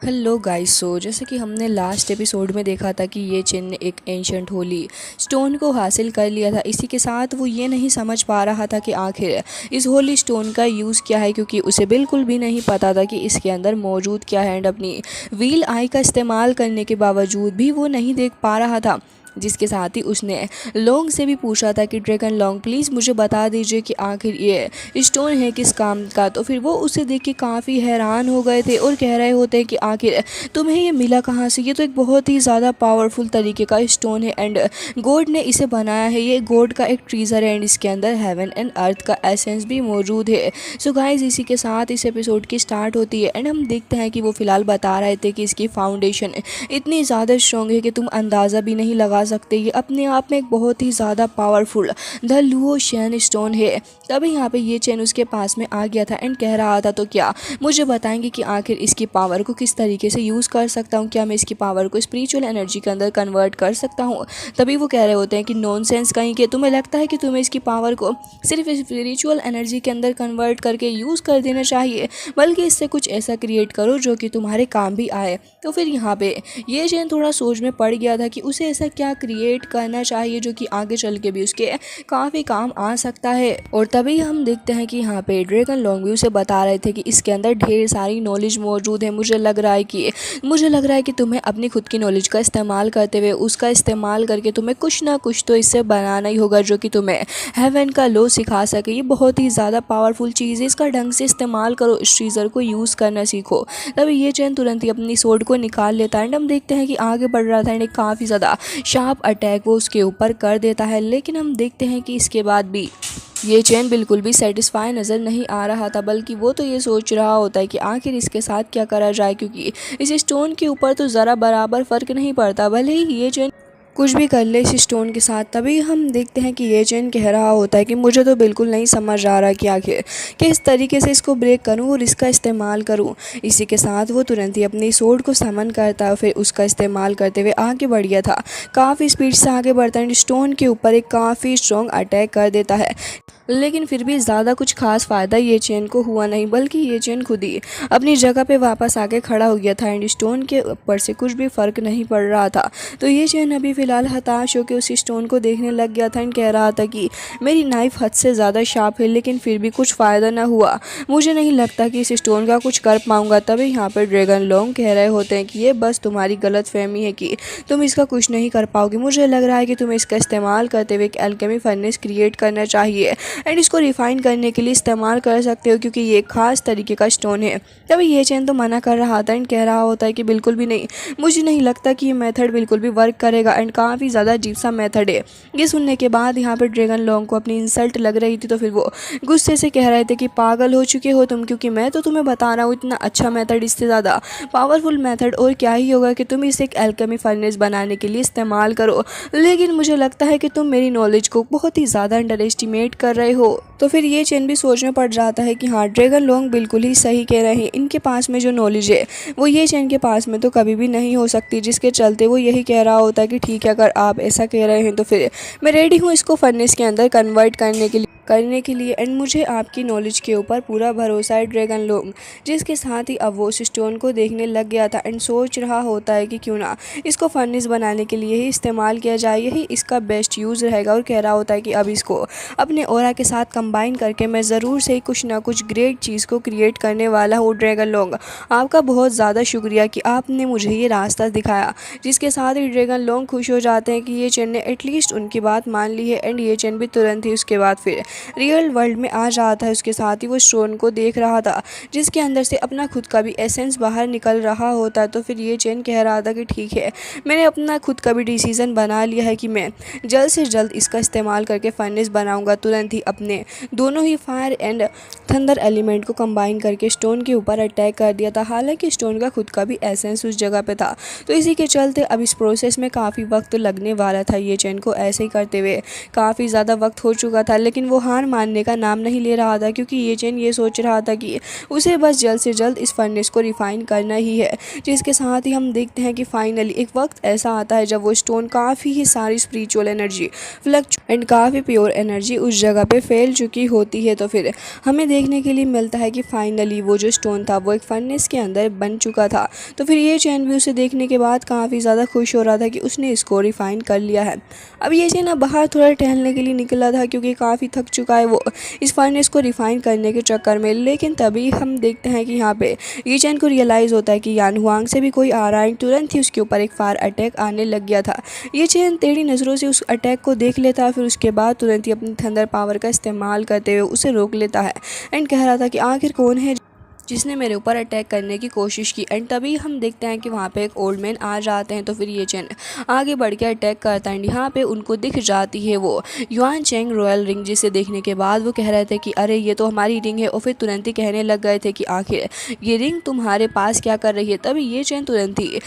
Hello guys. जैसे कि हमने लास्ट एपिसोड में देखा था कि ये चेन ने एक एंशंट होली स्टोन को हासिल कर लिया था। इसी के साथ वो ये नहीं समझ पा रहा था कि आखिर इस होली स्टोन का यूज़ क्या है, क्योंकि उसे बिल्कुल भी नहीं पता था कि इसके अंदर मौजूद क्या है। एंड अपनी व्हील आई का इस्तेमाल करने के बावजूद भी वो नहीं देख पा रहा था। जिसके साथ ही उसने लोंग से भी पूछा था कि ड्रैगन लोंग प्लीज़ मुझे बता दीजिए कि आखिर ये स्टोन है किस काम का। तो फिर वो उसे देख के काफ़ी हैरान हो गए थे और कह रहे होते हैं कि आखिर तुम्हें ये मिला कहाँ से। ये तो एक बहुत ही ज़्यादा पावरफुल तरीके का स्टोन है एंड गॉड ने इसे बनाया है। ये गॉड का एक ट्रीजर है एंड इसके अंदर हेवन एंड अर्थ का एसेंस भी मौजूद है। सो गाइस, इसी के साथ इस एपिसोड की स्टार्ट होती है एंड हम देखते हैं कि वो फ़िलहाल बता रहे थे कि इसकी फाउंडेशन इतनी ज़्यादा स्ट्रॉन्ग है कि तुम अंदाज़ा भी नहीं लगा सकते। ये अपने आप में एक बहुत ही ज़्यादा powerful the Luo Shane stone है। तभी यहाँ पे ये चेन उसके पास में आ गया था एंड कह रहा था, तो क्या मुझे बताएंगे कि आखिर इसकी पावर को किस तरीके से यूज़ कर सकता हूँ, क्या मैं इसकी पावर को स्पिरिचुअल एनर्जी के अंदर कन्वर्ट कर सकता हूँ। तभी वो कह रहे होते हैं कि नॉनसेंस कहीं के, तुम्हें लगता है कि तुम्हें इसकी पावर को सिर्फ स्पिरिचुअल एनर्जी के अंदर कन्वर्ट करके यूज़ कर देना चाहिए, बल्कि इससे कुछ ऐसा क्रिएट करो जो कि तुम्हारे काम भी आए। तो फिर यहाँ पे ये चेन थोड़ा सोच में पड़ गया था कि उसे ऐसा क्या क्रिएट करना चाहिए जो कि आगे चल के भी उसके काफ़ी काम आ सकता है। और तभी हम देखते हैं कि यहाँ पे ड्रैगन लोंग भी उसे बता रहे थे कि इसके अंदर ढेर सारी नॉलेज मौजूद है। मुझे लग रहा है कि तुम्हें अपनी खुद की नॉलेज का इस्तेमाल करते हुए उसका इस्तेमाल करके तुम्हें कुछ ना कुछ तो इससे बनाना ही होगा जो कि तुम्हें हेवन का लॉ सिखा सके। ये बहुत ही ज़्यादा पावरफुल चीज़ है, इसका ढंग से इस्तेमाल करो, इस ट्रीजर को यूज़ करना सीखो। तभी ये चैन तुरंत ही अपनी सोर्ड को निकाल लेता है एंड हम देखते हैं कि आगे बढ़ रहा था एंड काफ़ी ज़्यादा शार्प अटैक वो उसके ऊपर कर देता है। लेकिन हम देखते हैं कि इसके बाद भी ये चैन बिल्कुल भी सेटिस्फाई नज़र नहीं आ रहा था, बल्कि वो तो ये सोच रहा होता है कि आखिर इसके साथ क्या करा जाए, क्योंकि इस स्टोन के ऊपर तो ज़रा बराबर फ़र्क नहीं पड़ता, भले ही ये चैन कुछ भी कर ले इस स्टोन के साथ। तभी हम देखते हैं कि ये चैन कह रहा होता है कि मुझे तो बिल्कुल नहीं समझ आ रहा कि आखिर किस तरीके से इसको ब्रेक करूं और इसका इस्तेमाल करूं। इसी के साथ वो तुरंत ही अपनी सोर्ड को समन करता है, फिर उसका इस्तेमाल करते हुए आगे बढ़ गया था। काफ़ी स्पीड से आगे बढ़ता है, स्टोन के ऊपर एक काफ़ी स्ट्रॉन्ग अटैक कर देता है। लेकिन फिर भी ज़्यादा कुछ खास फ़ायदा ये चेन को हुआ नहीं, बल्कि ये चेन खुद ही अपनी जगह पे वापस आके खड़ा हो गया था एंड स्टोन के ऊपर से कुछ भी फ़र्क नहीं पड़ रहा था। तो ये चेन अभी फ़िलहाल हताश होकर उस स्टोन को देखने लग गया था एंड कह रहा था कि मेरी नाइफ़ हद से ज़्यादा शार्प है, लेकिन फिर भी कुछ फ़ायदा ना हुआ। मुझे नहीं लगता कि इस स्टोन का कुछ कर पाऊँगा। तभी यहाँ पर ड्रैगन लोंग कह रहे होते हैं कि ये बस तुम्हारी गलत फहमी है कि तुम इसका कुछ नहीं कर पाओगे। मुझे लग रहा है कि तुम्हें इसका इस्तेमाल करते हुए एक एल्केमी फर्नेस क्रिएट करना चाहिए एंड इसको रिफाइन करने के लिए इस्तेमाल कर सकते हो, क्योंकि ये एक खास तरीके का स्टोन है। तभी ये चैन तो मना कर रहा था एंड कह रहा होता है कि बिल्कुल भी नहीं, मुझे नहीं लगता कि ये मेथड बिल्कुल भी वर्क करेगा एंड काफ़ी ज़्यादा अजीब सा मेथड है। ये सुनने के बाद यहाँ पर ड्रैगन लोंग को अपनी इंसल्ट लग रही थी, तो फिर वो गुस्से से कह रहे थे कि पागल हो चुके हो तुम, क्योंकि मैं तो तुम्हें बता रहा हूँ इतना अच्छा मेथड, इससे ज़्यादा पावरफुल मेथड और क्या ही होगा कि तुम इसे एक एल्केमी फर्नेस बनाने के लिए इस्तेमाल करो। लेकिन मुझे लगता है कि तुम मेरी नॉलेज को बहुत ही ज़्यादा अंडर एस्टिमेट कर रहे हो। तो फिर ये चेन भी सोच में पड़ जाता है कि हाँ, ड्रैगन लोंग बिल्कुल ही सही कह रहे हैं। इनके पास में जो नॉलेज है वो ये चेन के पास में तो कभी भी नहीं हो सकती, जिसके चलते वो यही कह रहा होता है कि ठीक है, अगर आप ऐसा कह रहे हैं तो फिर मैं रेडी हूँ इसको फर्नेस के अंदर कन्वर्ट करने के लिए एंड मुझे आपकी नॉलेज के ऊपर पूरा भरोसा है ड्रैगन लोंग। जिसके साथ ही अब वो उस स्टोन को देखने लग गया था एंड सोच रहा होता है कि क्यों ना इसको फर्नेस बनाने के लिए ही इस्तेमाल किया जाए, यही इसका बेस्ट यूज़ रहेगा। और कह रहा होता है कि अब इसको अपने ऑरा के साथ कंबाइन करके मैं ज़रूर से ही कुछ ना कुछ ग्रेट चीज़ को क्रिएट करने वाला हूँ। ड्रैगन लोंग, आपका बहुत ज़्यादा शुक्रिया कि आपने मुझे ये रास्ता दिखाया। जिसके साथ ही ड्रैगन लोंग खुश हो जाते हैं कि ये चेन ने एटलीस्ट उनकी बात मान ली है एंड ये चेन भी तुरंत ही उसके बाद फिर रियल वर्ल्ड में आ जाता है। उसके साथ ही वो स्टोन को देख रहा था जिसके अंदर से अपना खुद का भी एसेंस बाहर निकल रहा होता। तो फिर ये चेन कह रहा था कि ठीक है, मैंने अपना खुद का भी डिसीज़न बना लिया है कि मैं जल्द से जल्द इसका इस्तेमाल करके फर्नेस बनाऊंगा। तुरंत ही अपने दोनों ही फायर एंड थंडर एलिमेंट को कंबाइन करके स्टोन के ऊपर अटैक कर दिया था। हालांकि स्टोन का खुद का भी एसेंस उस जगह पे था, तो इसी के चलते अब इस प्रोसेस में काफ़ी वक्त लगने वाला था। ये चेन को ऐसे ही करते हुए काफ़ी ज़्यादा वक्त हो चुका था, लेकिन वो हार मानने का नाम नहीं ले रहा था, क्योंकि ये चेन ये सोच रहा था कि उसे बस जल्द से जल्द इस फर्नेस को रिफाइन करना ही है। जिसके साथ ही हम देखते हैं कि फाइनली एक वक्त ऐसा आता है जब वो स्टोन काफ़ी ही सारी स्पिरिचुअल एनर्जी एंड काफ़ी प्योर एनर्जी उस जगह पे फैल चुकी होती है। तो फिर हमें देखने के लिए मिलता है कि फाइनली वो जो स्टोन था वो एक फर्नेस के अंदर बन चुका था। तो फिर ये चैन भी उसे देखने के बाद काफ़ी ज़्यादा खुश हो रहा था कि उसने इसको रिफाइन कर लिया है। अब ये चैन अब बाहर थोड़ा टहलने के लिए निकला था, क्योंकि काफ़ी थक चुका है वो इस फर्नेस को रिफाइन करने के चक्कर में। लेकिन तभी हम देखते हैं कि यहाँ पे ये चैन को रियलाइज़ होता है कि यान हुआंग से भी कोई आ रहा है। तुरंत ही उसके ऊपर एक फायर अटैक आने लग गया था। ये चैन टेढ़ी नज़रों से उस अटैक को देख लेता, फिर उसके बाद तुरंत ही अपनी थंडर पावर का इस्तेमाल करते हुए उसे रोक लेता है एंड कह रहा था कि आखिर कौन है जिसने मेरे ऊपर अटैक करने की कोशिश की। एंड तभी हम देखते हैं कि वहाँ पे एक ओल्ड मैन आ जाते हैं। तो फिर ये चैन आगे बढ़ के अटैक करता है एंड यहाँ पे उनको दिख जाती है वो युआन चेंग रॉयल रिंग, जिसे देखने के बाद वो कह रहे थे कि अरे ये तो हमारी रिंग है। और फिर तुरंत ही कहने लग गए थे कि आखिर ये रिंग तुम्हारे पास क्या कर रही है। तभी ये चैन तुरंत ही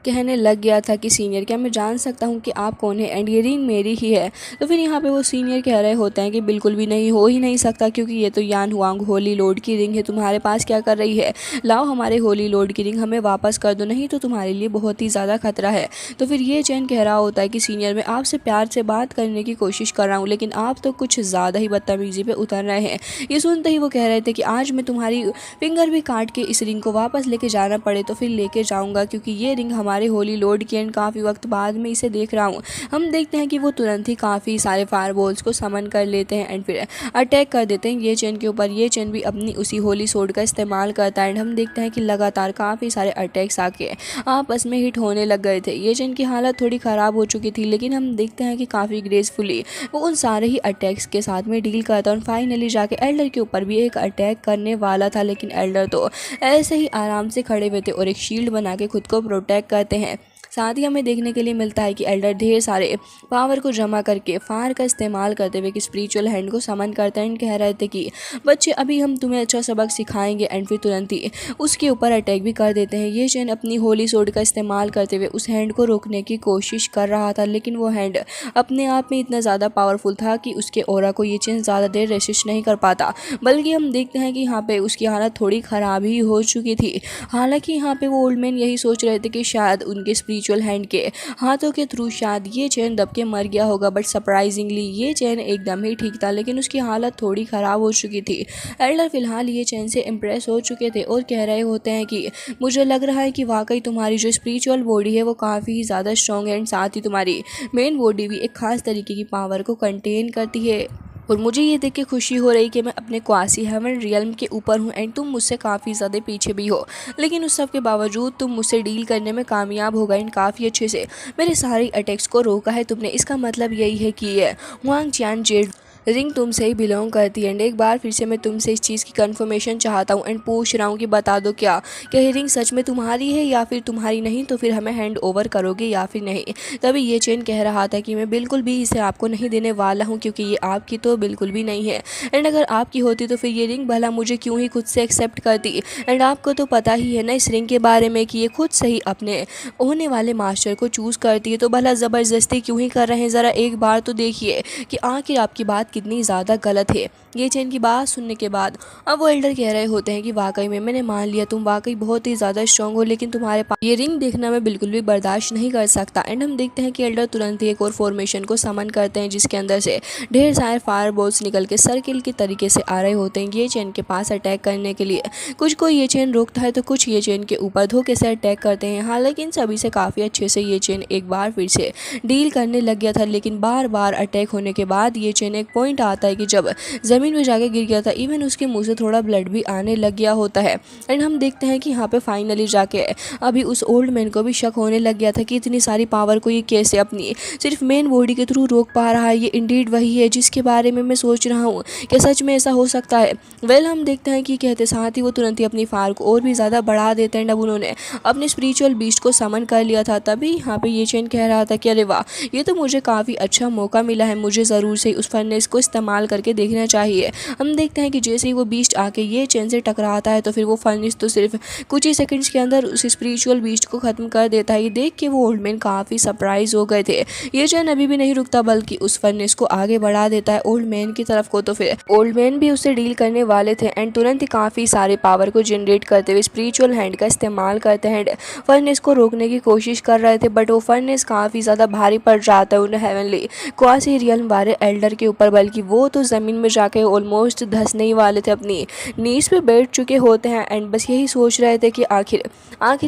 कहने लग गया था कि सीनियर, क्या मैं जान सकता हूँ कि आप कौन है एंड ये रिंग मेरी ही है। तो फिर यहाँ पे वो सीनियर कह रहे होते हैं कि बिल्कुल भी नहीं, हो ही नहीं सकता, क्योंकि ये तो यान हुआंग होली लॉर्ड की रिंग है, तुम्हारे पास क्या कर रही है। लाओ हमारे होली लॉर्ड की रिंग हमें वापस कर दो, नहीं तो तुम्हारे लिए बहुत ही ज़्यादा खतरा है। तो फिर ये चैन कह रहा होता है कि सीनियर, मैं आपसे प्यार से बात करने की कोशिश कर रहा हूँ, लेकिन आप तो कुछ ज़्यादा ही बदतमीज़ी पे उतर रहे हैं। ये सुनते ही वो कह रहे थे कि आज मैं तुम्हारी फिंगर भी काट के इस रिंग को वापस लेके जाना पड़े तो फिर लेके जाऊँगा, क्योंकि ये रिंग हमारे होली लॉर्ड की एंड काफ़ी वक्त बाद में इसे देख रहा हूँ। हम देखते हैं कि वो तुरंत ही काफ़ी सारे फायरबॉल्स को समन कर लेते हैं एंड फिर अटैक कर देते हैं ये चैन के ऊपर। ये चैन भी अपनी उसी होली सोर्ड का इस्तेमाल करता है एंड हम देखते हैं कि लगातार काफ़ी सारे अटैक्स आके आपस में हिट होने लग गए थे। ये चैन की हालत थोड़ी ख़राब हो चुकी थी, लेकिन हम देखते हैं कि काफ़ी ग्रेसफुली वो उन सारे ही अटैक्स के साथ में डील करता है और फाइनली जाके एल्डर के ऊपर भी एक अटैक करने वाला था। लेकिन एल्डर तो ऐसे ही आराम से खड़े हुए थे और एक शील्ड बना के खुद को प्रोटेक्ट करते हैं। साथ ही हमें देखने के लिए मिलता है कि एल्डर ढेर सारे पावर को जमा करके फायर का इस्तेमाल करते हुए कि स्पिरिचुअल हैंड को समन करते हैं एंड कह रहे थे कि बच्चे अभी हम तुम्हें अच्छा सबक सिखाएंगे एंड फिर तुरंत ही उसके ऊपर अटैक भी कर देते हैं। ये चैन अपनी होली सोर्ड का इस्तेमाल करते हुए उस हैंड को रोकने की कोशिश कर रहा था, लेकिन वो हैंड अपने आप में इतना ज़्यादा पावरफुल था कि उसके ऑरा को ये चैन ज़्यादा देर रेसिस्ट नहीं कर पाता, बल्कि हम देखते हैं कि यहाँ पे उसकी हालत थोड़ी ख़राब ही हो चुकी थी। हालांकि यहाँ पे वो ओल्ड मैन यही सोच रहे थे कि शायद उनके स्पिरिचुअल हैंड के हाथों के थ्रू शायद ये चैन दब के मर गया होगा, बट सरप्राइजिंगली ये चैन एकदम ही ठीक था, लेकिन उसकी हालत थोड़ी ख़राब हो चुकी थी। एल्डर फिलहाल ये चैन से इम्प्रेस हो चुके थे और कह रहे होते हैं कि मुझे लग रहा है कि वाकई तुम्हारी जो स्पिरिचुअल बॉडी है वो काफ़ी ज़्यादा स्ट्रॉन्ग है एंड साथ ही तुम्हारी मेन बॉडी भी एक खास तरीके की पावर को कंटेन करती है। और मुझे ये देख के खुशी हो रही कि मैं अपने क्वासी हेवन रियल्म के ऊपर हूँ एंड तुम मुझसे काफ़ी ज़्यादा पीछे भी हो, लेकिन उस सब के बावजूद तुम मुझसे डील करने में कामयाब हो गए एंड काफ़ी अच्छे से मेरे सारे अटैक्स को रोका है तुमने। इसका मतलब यही है कि ये हुआंग चियान जेड रिंग तुमसे ही बिलोंग करती है एंड एक बार फिर से मैं तुमसे इस चीज़ की कंफर्मेशन चाहता हूँ एंड पूछ रहा हूँ कि बता दो क्या ये रिंग सच में तुम्हारी है या फिर तुम्हारी नहीं, तो फिर हमें हैंड ओवर करोगे या फिर नहीं। तभी ये चैन कह रहा था कि मैं बिल्कुल भी इसे आपको नहीं देने वाला हूँ, क्योंकि ये आपकी तो बिल्कुल भी नहीं है एंड अगर आपकी होती तो फिर ये रिंग भला मुझे क्यों ही खुद से एक्सेप्ट करती। एंड आपको तो पता ही है ना इस रिंग के बारे में कि ये खुद से ही अपने होने वाले मास्टर को चूज़ करती है, तो भला ज़बरदस्ती क्यों ही कर रहे हैं। ज़रा एक बार तो देखिए कि आखिर आपकी बात कितनी ज़्यादा गलत है। ये चैन की बात सुनने के बाद अब वो एल्डर कह रहे होते हैं कि वाकई में मैंने मान लिया तुम वाकई बहुत ही ज़्यादा स्ट्रॉन्ग हो, लेकिन तुम्हारे पास ये रिंग देखना मैं बिल्कुल भी बर्दाश्त नहीं कर सकता। एंड हम देखते हैं कि एल्डर तुरंत ही एक और फॉर्मेशन को समन करते हैं, जिसके अंदर से ढेर सारे फायर बॉल्स निकल के सर्किल की तरीके से आ रहे होते हैं ये चैन के पास अटैक करने के लिए। कुछ को ये चैन रोकता है तो कुछ ये चैन के ऊपर धोखे से अटैक करते हैं। हालांकि इन सभी से काफ़ी अच्छे से ये चैन एक बार फिर से डील करने लग गया था, लेकिन बार बार अटैक होने के बाद ये चैन एक पॉइंट आता है कि जब ज़मीन में जाके गिर गया था, इवन उसके मुंह से थोड़ा ब्लड भी आने लग गया होता है। एंड हम देखते हैं कि यहाँ पे फाइनली जाके अभी उस ओल्ड मैन को भी शक होने लग गया था कि इतनी सारी पावर को ये कैसे अपनी सिर्फ मेन बॉडी के थ्रू रोक पा रहा है। ये इंडीड वही है जिसके बारे में मैं सोच रहा हूँ, क्या सच में ऐसा हो सकता है। वेल हम देखते हैं कि कहते साथ ही वो तुरंत ही अपनी फायर को और भी ज़्यादा बढ़ा देते हैं। अब उन्होंने अपने स्पिरिचुअल बीस्ट को समन कर लिया था। तभी यहाँ पे ये चैन कह रहा था कि अरे वाह, ये तो मुझे काफ़ी अच्छा मौका मिला है, मुझे ज़रूर से उस फर्नेस इसको इस्तेमाल करके देखना चाहिए। हम देखते हैं कि जैसे ही वो बीस्ट आके ये चेन से टकराता है तो फिर वो फर्नेस तो सिर्फ कुछ ही सेकंड्स के अंदर उस स्पिरिचुअल बीस्ट को ख़त्म कर देता है। ये देख के वो ओल्ड मैन काफ़ी सरप्राइज हो गए थे। ये चेन अभी भी नहीं रुकता बल्कि उस फर्नेस को आगे बढ़ा देता है ओल्ड मैन की तरफ को। तो फिर ओल्ड मैन भी उससे डील करने वाले थे एंड तुरंत ही काफ़ी सारे पावर को जनरेट करते हुए स्पिरिचुअल हैंड का इस्तेमाल करते हैं एंड फर्नेस को रोकने की कोशिश कर रहे थे, बट वो फर्नेस काफ़ी ज़्यादा भारी पड़ जाता है उन हेवनली क्वासी रियल वाले एल्डर के ऊपर, बल्कि वो तो ज़मीन में जाके ऑलमोस्ट धंसने ही वाले थे, अपनी नीज पे बैठ चुके होते हैं एंड बस यही सोच रहे थे कि आखिर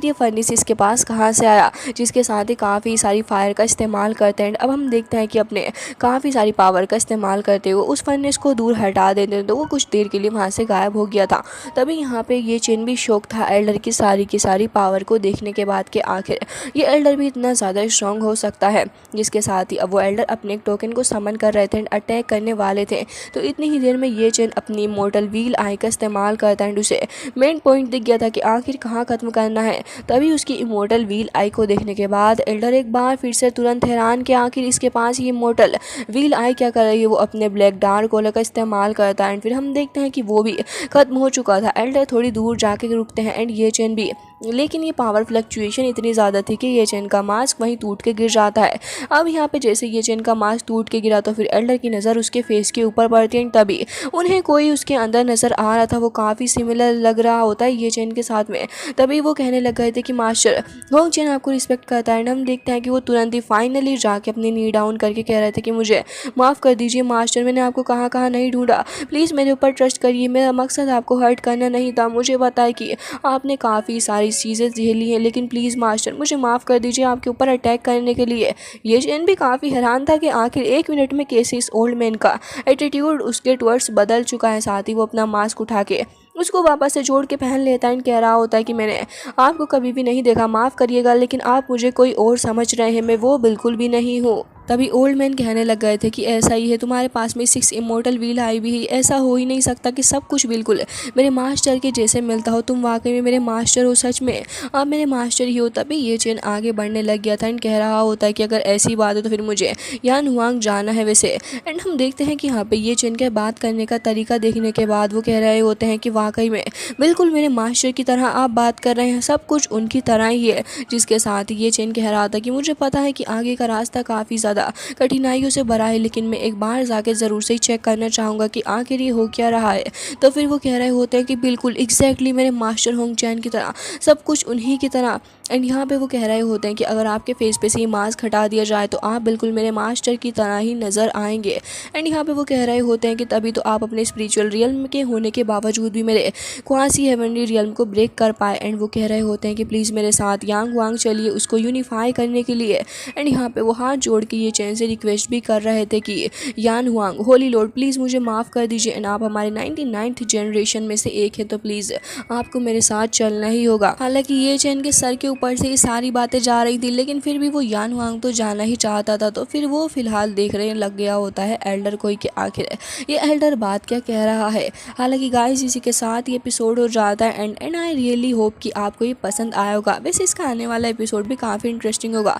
ये फर्नेस इसके पास कहाँ से आया, जिसके साथ ही काफ़ी सारी फायर का इस्तेमाल करते हैं। अब हम देखते हैं कि अपने काफ़ी सारी पावर का इस्तेमाल करते हुए उस फर्नेस को दूर हटा देते हैं तो वो कुछ देर के लिए वहाँ से गायब हो गया था। तभी यहाँ पे ये चेन भी शौक था एल्डर की सारी पावर को देखने के बाद कि आखिर ये एल्डर भी इतना ज़्यादा स्ट्रॉन्ग हो सकता है, जिसके साथ ही अब वो एल्डर अपने एक टोकन को समन कर रहे थे एंड अटैक करने वाले थे। तो इतनी ही देर में ये चेन अपनी इमॉर्टल व्हील आई का इस्तेमाल करता है एंड उसे मेन पॉइंट दिख गया था कि आखिर कहाँ ख़त्म करना है। तभी उसकी इमॉर्टल व्हील आई को देखने के बाद एल्डर एक बार फिर से तुरंत हैरान कि आखिर इसके पास ये इमॉर्टल व्हील आई क्या कर रही है। वो अपने ब्लैक डार्क ओलर का इस्तेमाल करता है एंड फिर हम देखते हैं कि वो भी ख़त्म हो चुका था। एल्डर थोड़ी दूर जाके रुकते हैं एंड ये चेन भी, लेकिन ये पावर फ्लक्चुएशन इतनी ज़्यादा थी कि ये चेन का मास्क वहीं टूट के गिर जाता है। अब यहाँ पे जैसे ये चेन का मास्क टूट के गिरा तो फिर एल्डर की नज़र उसके फेस के ऊपर पड़ती है। तभी उन्हें कोई उसके अंदर नज़र आ रहा था, वो काफ़ी सिमिलर लग रहा होता है ये चेन के साथ में। तभी वो कहने लग गए थे कि मास्टर होंग चेन आपको रिस्पेक्ट करता है। हम देखते हैं कि वो तुरंत ही फाइनली जाके अपनी नी डाउन करके कह रहे थे कि मुझे माफ़ कर दीजिए मास्टर, मैंने आपको कहाँ कहाँ नहीं ढूंढा, प्लीज़ मेरे ऊपर ट्रस्ट करिए, मेरा मकसद आपको हर्ट करना नहीं था। मुझे पता है कि आपने काफ़ी सारी चीज़ें झेली हैं, लेकिन प्लीज़ मास्टर मुझे माफ़ कर दीजिए आपके ऊपर अटैक करने के लिए। ये चेन भी काफ़ी हैरान था कि आखिर 1 मिनट में कैसे इस ओल्ड मैन का एटीट्यूड उसके टुवर्ड्स बदल चुका है। साथ ही वो अपना मास्क उठा के उसको वापस से जोड़ के पहन लेता है एंड कह रहा होता है कि मैंने आपको कभी भी नहीं देखा, माफ़ करिएगा, लेकिन आप मुझे कोई और समझ रहे हैं, मैं वो बिल्कुल भी नहीं हूँ। तभी ओल्ड मैन कहने लग गए थे कि ऐसा ही है, तुम्हारे पास में 6 इमॉर्टल व्हील आई भी है, ऐसा हो ही नहीं सकता कि सब कुछ बिल्कुल मेरे मास्टर के जैसे मिलता हो, तुम वाकई में मेरे मास्टर हो, सच में आप मेरे मास्टर ही हो। तभी ये चेन आगे बढ़ने लग गया था एंड कह रहा होता है कि अगर ऐसी बात है तो फिर मुझे यान हुआंग जाना है वैसे। एंड हम देखते हैं कि यहाँ पे ये चेन के बात करने का तरीका देखने के बाद वो कह रहे होते हैं कि वाकई में बिल्कुल मेरे मास्टर की तरह आप बात कर रहे हैं, सब कुछ उनकी तरह ही है। जिसके साथ ये चेन कह रहा था कि मुझे पता है कि आगे का रास्ता काफ़ी ज़्यादा कठिनाइयों से भरा है, लेकिन मैं एक बार जाके ज़रूर से ही चेक करना चाहूँगा कि आखिर ये हो क्या रहा है। तो फिर वो कह रहे होते हैं कि बिल्कुल एग्जैक्टली मेरे मास्टर होंग चैन की तरह, सब कुछ उन्हीं की तरह। एंड यहाँ पे वो कह रहे होते हैं कि अगर आपके फेस पे से ये मास्क हटा दिया जाए तो आप बिल्कुल मेरे मास्टर की तरह ही नज़र आएंगे। एंड यहाँ पे वो कह रहे होते हैं कि तभी तो आप अपने स्पिरिचुअल रियल्म के होने के बावजूद भी मेरे क्वासी हेवनली रियल्म को ब्रेक कर पाए। एंड वो कह रहे होते हैं कि प्लीज़ मेरे साथ यांग वांग चलिए उसको यूनिफाई करने के लिए। एंड यहाँ पे वो हाथ जोड़ के ये चैन से रिक्वेस्ट भी कर रहे थे कि यान हुआंग होली लॉर्ड प्लीज़ मुझे माफ़ कर दीजिए, एंड आप हमारे 99th जनरेशन में से एक है, तो प्लीज़ आपको मेरे साथ चलना ही होगा। हालांकि ये चैन के सर के ऊपर से ये सारी बातें जा रही थी, लेकिन फिर भी वो यान हुआंग तो जाना ही चाहता था। तो फिर वो फिलहाल देख रहे लग गया होता है एल्डर को कि आखिर ये एल्डर बात क्या कह रहा है। हालांकि गाइस इसी के साथ ये एपिसोड हो जाता है एंड आई रियली होप कि आपको ये पसंद आया होगा। वैसे इसका आने वाला एपिसोड भी काफ़ी इंटरेस्टिंग होगा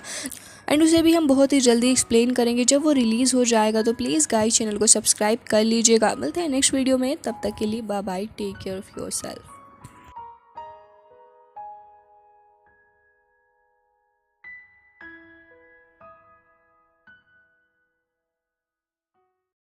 एंड उसे भी हम बहुत ही जल्दी एक्सप्लेन करेंगे जब वो रिलीज़ हो जाएगा। तो प्लीज़ गाइस चैनल को सब्सक्राइब कर लीजिएगा। मिलते हैं नेक्स्ट वीडियो में, तब तक के लिए bye bye, take care of yourself.